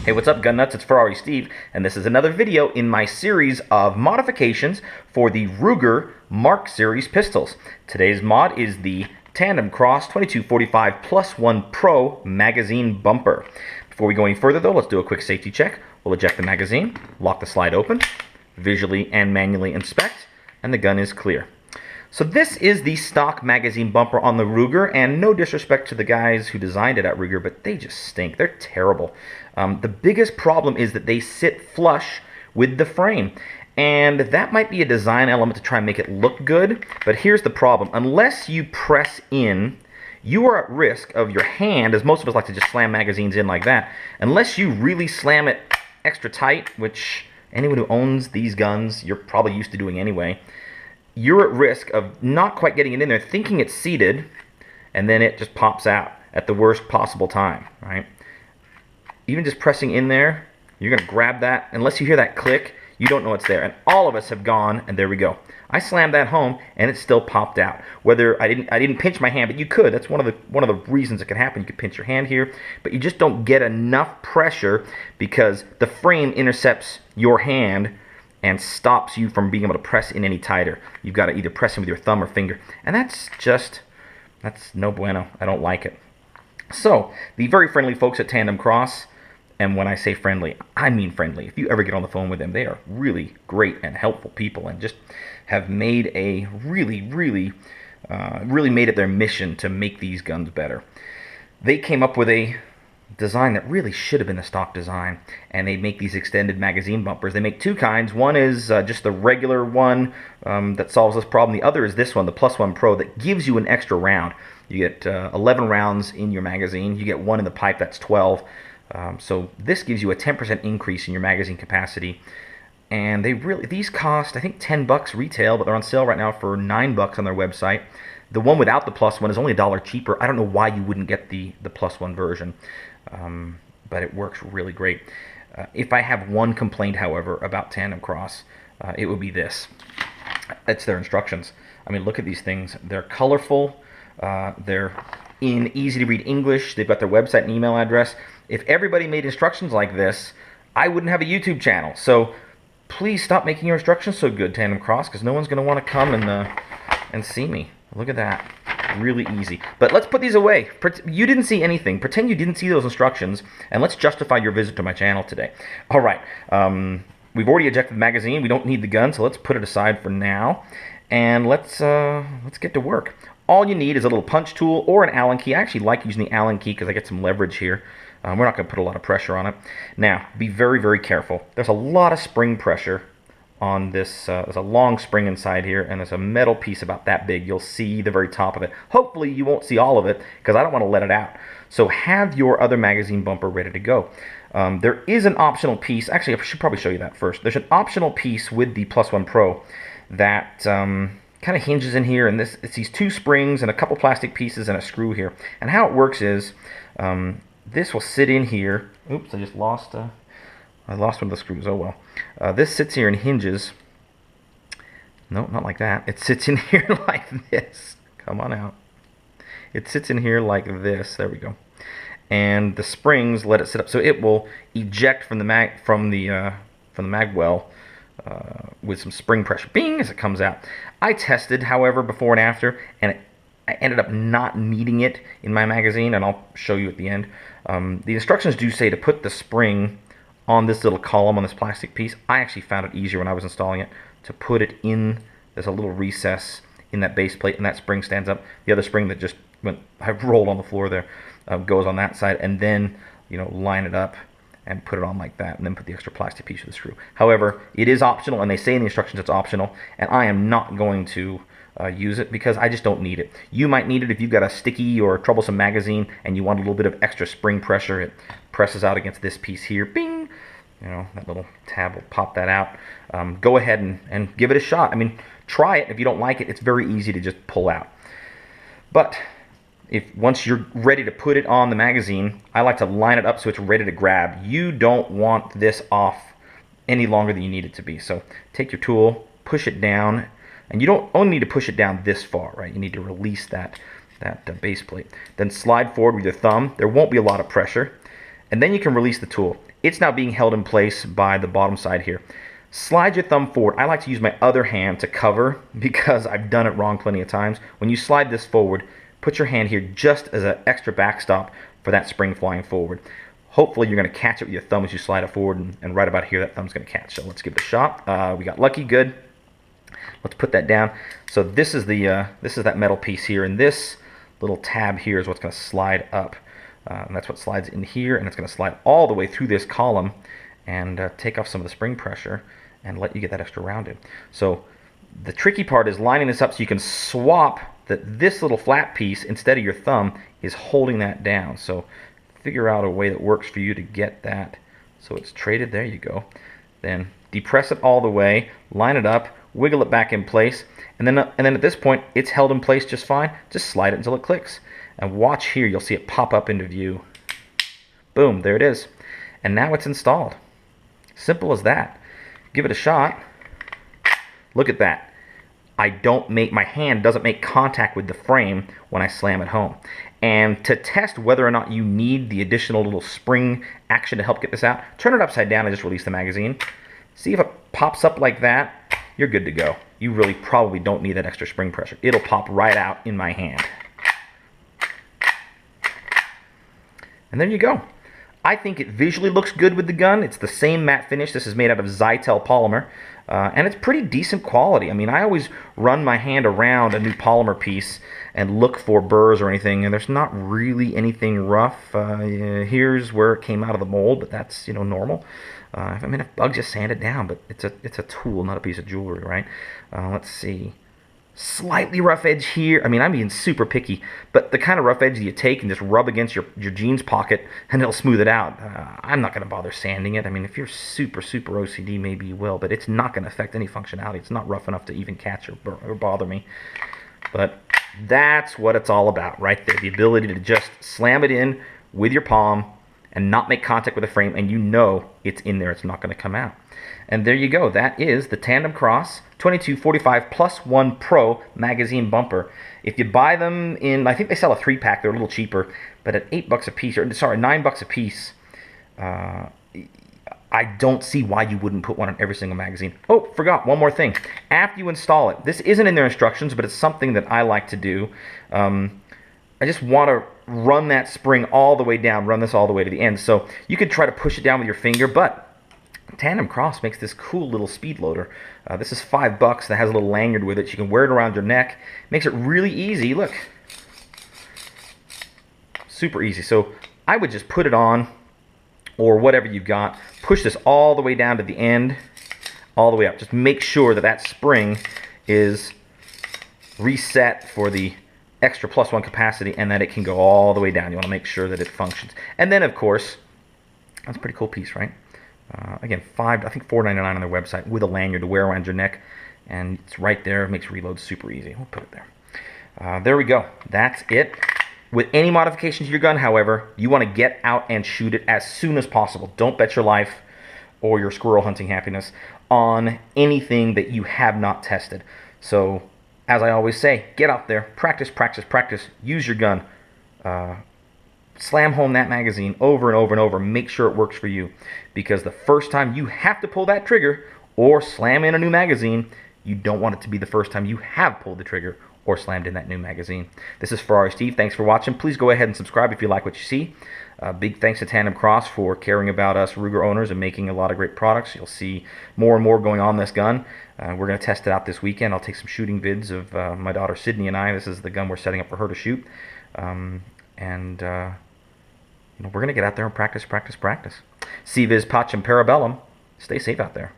Hey, what's up, gun nuts? It's Ferrari Steve, and this is another video in my series of modifications for the Ruger Mark Series pistols. Today's mod is the TANDEMKROSS 2245 Plus 1 Pro magazine bumper. Before we go any further though, let's do a quick safety check. We'll eject the magazine, lock the slide open, visually and manually inspect, and the gun is clear. So this is the stock magazine bumper on the Ruger, and no disrespect to the guys who designed it at Ruger, but they just stink. They're terrible. The biggest problem is that they sit flush with the frame, and that might be a design element to try and make it look good, but here's the problem. Unless you press in, you are at risk of your hand, as most of us like to just slam magazines in like that, unless you really slam it extra tight, which anyone who owns these guns, you're probably used to doing anyway. You're at risk of not quite getting it in there, thinking it's seated, and then it just pops out at the worst possible time, right? Even just pressing in there, you're going to grab that. Unless you hear that click, you don't know it's there. And all of us have gone, and there we go. I slammed that home, and it still popped out. Whether I didn't pinch my hand, but you could. That's one of the reasons it could happen. You could pinch your hand here, but you just don't get enough pressure because the frame intercepts your hand and stops you from being able to press in any tighter. You've got to either press in with your thumb or finger, and that's no bueno. I don't like it. So the very friendly folks at TANDEMKROSS, and when I say friendly, I mean friendly. If you ever get on the phone with them, they are really great and helpful people, and just have made a really made it their mission to make these guns better. They came up with a design that really should have been a stock design, and they make these extended magazine bumpers. They make two kinds. One is just the regular one that solves this problem. The other is this one, the Plus 1 Pro, that gives you an extra round. You get 11 rounds in your magazine. You get one in the pipe, that's 12. So this gives you a 10% increase in your magazine capacity. And these cost, I think, 10 bucks retail, but they're on sale right now for 9 bucks on their website. The one without the Plus 1 is only $1 cheaper. I don't know why you wouldn't get the Plus 1 version, but it works really great. If I have one complaint, however, about TANDEMKROSS, it would be this. It's their instructions. I mean, look at these things. They're colorful. They're in easy-to-read English. They've got their website and email address. If everybody made instructions like this, I wouldn't have a YouTube channel. So please stop making your instructions so good, TANDEMKROSS, because no one's going to want to come and see me. Look at that. Really easy. But let's put these away. You didn't see anything. Pretend you didn't see those instructions, and let's justify your visit to my channel today. All right. We've already ejected the magazine. We don't need the gun, so let's put it aside for now, and let's get to work. All you need is a little punch tool or an Allen key. I actually like using the Allen key because I get some leverage here. We're not going to put a lot of pressure on it. Now, be very, very careful. There's a lot of spring pressure on this. There's a long spring inside here, and there's a metal piece about that big. You'll see the very top of it. Hopefully you won't see all of it, because I don't want to let it out. So have your other magazine bumper ready to go. There is an optional piece. Actually, I should probably show you that first. There's an optional piece with the Plus 1 Pro that kind of hinges in here, and it's these two springs and a couple plastic pieces and a screw here. And how it works is this will sit in here. Oops, I just lost I lost one of the screws. Oh well. This sits here and hinges. No, not like that. It sits in here like this. Come on out. It sits in here like this. There we go. And the springs let it sit up, so it will eject from the mag well with some spring pressure, bing, as it comes out. I tested, however, before and after, and I ended up not needing it in my magazine, and I'll show you at the end. The instructions do say to put the spring on this little column on this plastic piece. I actually found it easier when I was installing it to put it in. There's a little recess in that base plate, and that spring stands up. The other spring that just I rolled on the floor there goes on that side, and then line it up and put it on like that, and then put the extra plastic piece with the screw. However, it is optional, and they say in the instructions it's optional, and I am not going to use it because I just don't need it. You might need it if you've got a sticky or troublesome magazine and you want a little bit of extra spring pressure. It presses out against this piece here, bing. That little tab will pop that out. Go ahead and give it a shot. I mean, try it. If you don't like it, it's very easy to just pull out. But once you're ready to put it on the magazine, I like to line it up so it's ready to grab. You don't want this off any longer than you need it to be. So take your tool, push it down, and you don't only need to push it down this far, right? You need to release that base plate. Then slide forward with your thumb. There won't be a lot of pressure. And then you can release the tool. it's now being held in place by the bottom side here. Slide your thumb forward. I like to use my other hand to cover because I've done it wrong plenty of times. When you slide this forward, put your hand here just as an extra backstop for that spring flying forward. Hopefully you're going to catch it with your thumb as you slide it forward, and right about here that thumb's going to catch. So let's give it a shot. We got lucky, good. Let's put that down. So this is that metal piece here, and this little tab here is what's going to slide up. And that's what slides in here, and it's going to slide all the way through this column and take off some of the spring pressure and let you get that extra rounded. So the tricky part is lining this up so you can swap that this little flat piece, instead of your thumb, is holding that down. So figure out a way that works for you to get that so it's traded. There you go. Then depress it all the way, line it up, wiggle it back in place, and then at this point it's held in place just fine. Just slide it until it clicks. And watch here, you'll see it pop up into view. Boom, there it is. And now it's installed. Simple as that. Give it a shot. Look at that. My hand doesn't make contact with the frame when I slam it home. And to test whether or not you need the additional little spring action to help get this out, turn it upside down and just release the magazine. See if it pops up like that. You're good to go. You really probably don't need that extra spring pressure. It'll pop right out in my hand. And there you go. I think it visually looks good with the gun. It's the same matte finish. This is made out of Zytel polymer, and it's pretty decent quality. I mean, I always run my hand around a new polymer piece and look for burrs or anything, and there's not really anything rough. Here's where it came out of the mold, but that's, normal. I mean, if bugs, just sand it down, but it's a tool, not a piece of jewelry, right? Let's see. Slightly rough edge here. I mean, I'm being super picky, but the kind of rough edge that you take and just rub against your jeans pocket and it'll smooth it out. I'm not going to bother sanding it. I mean, if you're super OCD, maybe you will, but it's not going to affect any functionality. It's not rough enough to even catch or bother me. But that's what it's all about right there. The ability to just slam it in with your palm and not make contact with the frame, and it's in there. It's not going to come out. And there you go. That is the TANDEMKROSS 2245 Plus 1 Pro magazine bumper. If you buy them in, I think they sell a 3-pack. They're a little cheaper, but at $8 a piece, or sorry, $9 a piece, I don't see why you wouldn't put one on every single magazine. Oh, forgot one more thing. After you install it, this isn't in their instructions, but it's something that I like to do. I just want to run that spring all the way down, run this all the way to the end. So you could try to push it down with your finger, but TANDEMKROSS makes this cool little speed loader. This is $5 that has a little lanyard with it. You can wear it around your neck. Makes it really easy. Look. Super easy. So I would just put it on, or whatever you've got. Push this all the way down to the end, all the way up. Just make sure that that spring is reset for the extra +1 capacity and that it can go all the way down. You want to make sure that it functions. And then, of course, that's a pretty cool piece, right? Again, I think $4.99 on their website with a lanyard to wear around your neck, and it's right there. It makes reload super easy. We'll put it there. There we go. That's it. With any modifications to your gun, however, you want to get out and shoot it as soon as possible. Don't bet your life or your squirrel hunting happiness on anything that you have not tested. So, as I always say, get out there, practice, practice, practice. Use your gun. Slam home that magazine over and over and over. Make sure it works for you, because the first time you have to pull that trigger or slam in a new magazine, you don't want it to be the first time you have pulled the trigger or slammed in that new magazine. This is Ferrari Steve. Thanks for watching. Please go ahead and subscribe if you like what you see. Big thanks to TANDEMKROSS for caring about us Ruger owners and making a lot of great products. You'll see more and more going on this gun. We're going to test it out this weekend. I'll take some shooting vids of my daughter Sydney and I. This is the gun we're setting up for her to shoot. We're going to get out there and practice, practice, practice. Si vis pacem parabellum. Stay safe out there.